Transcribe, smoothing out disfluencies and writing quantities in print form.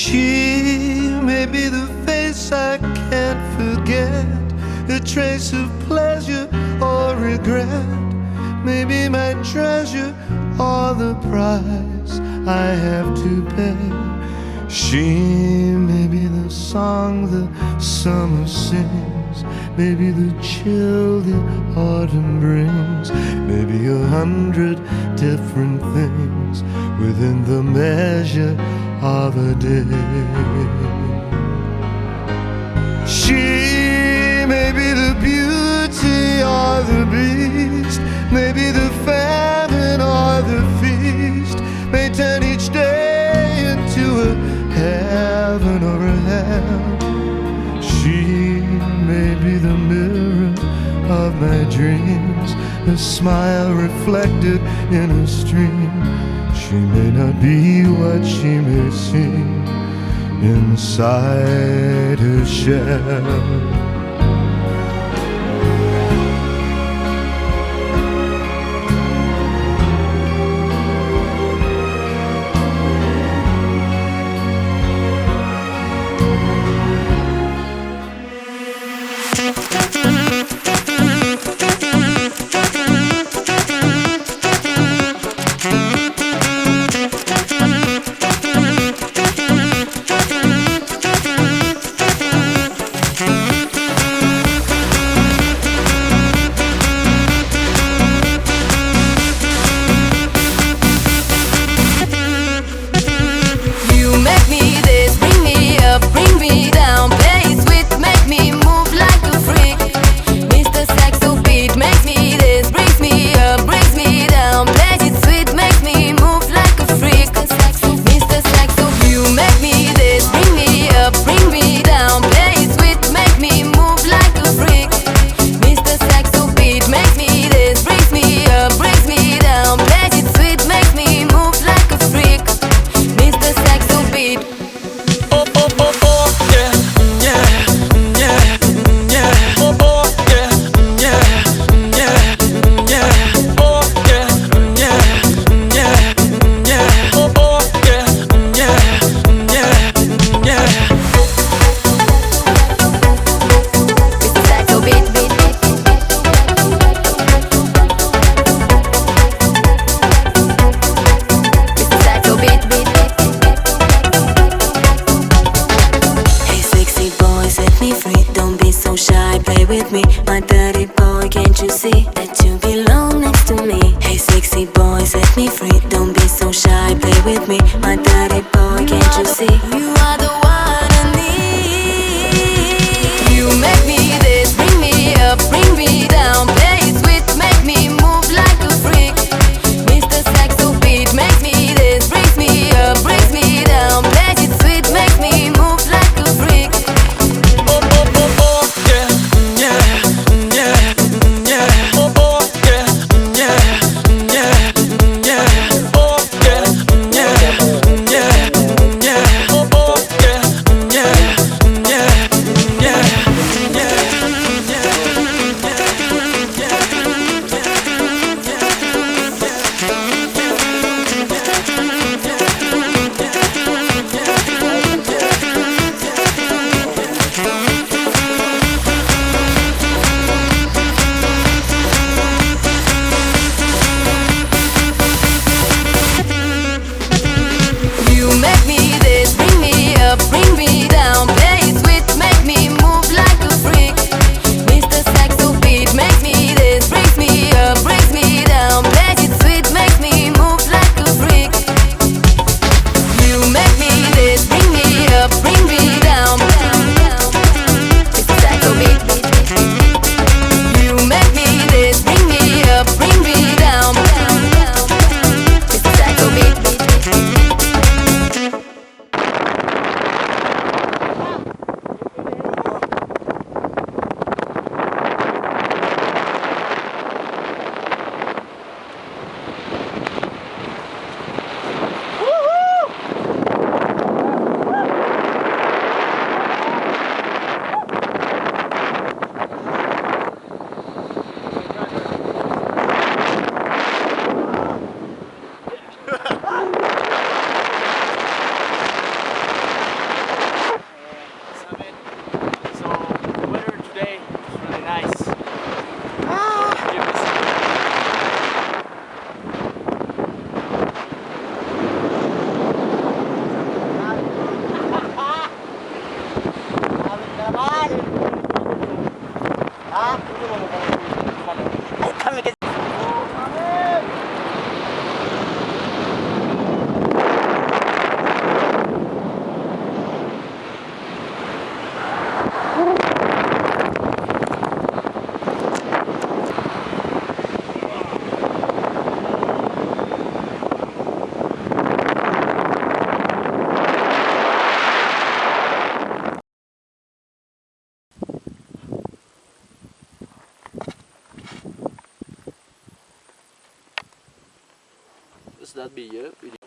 She may be the face I can't forget, a trace of pleasure or regret, maybe my treasure or the price I have to pay. She may be the song the summer sings, maybe the chill the autumn brings, maybe 100 different things within the measure of a day. She may be the beauty or the beast, maybe the famine or the feast, may turn each day into a heaven or a hell. She may be the mirror of my dreams, a smile reflected in a stream. She may not be what she may seem inside her shell. With me, my dirty boy, can't you see that you belong next to me? Hey sexy boy, set me free, don't be so shy, play with me, my dirty boy, can't you see? You are the one I need. You make me this, bring me up, bring me down, play it sweet, make me move like a freak. Mr. Saxo beat, makes me this, brings me up, brings me down, play it sweet, makes me move like a freak. that video with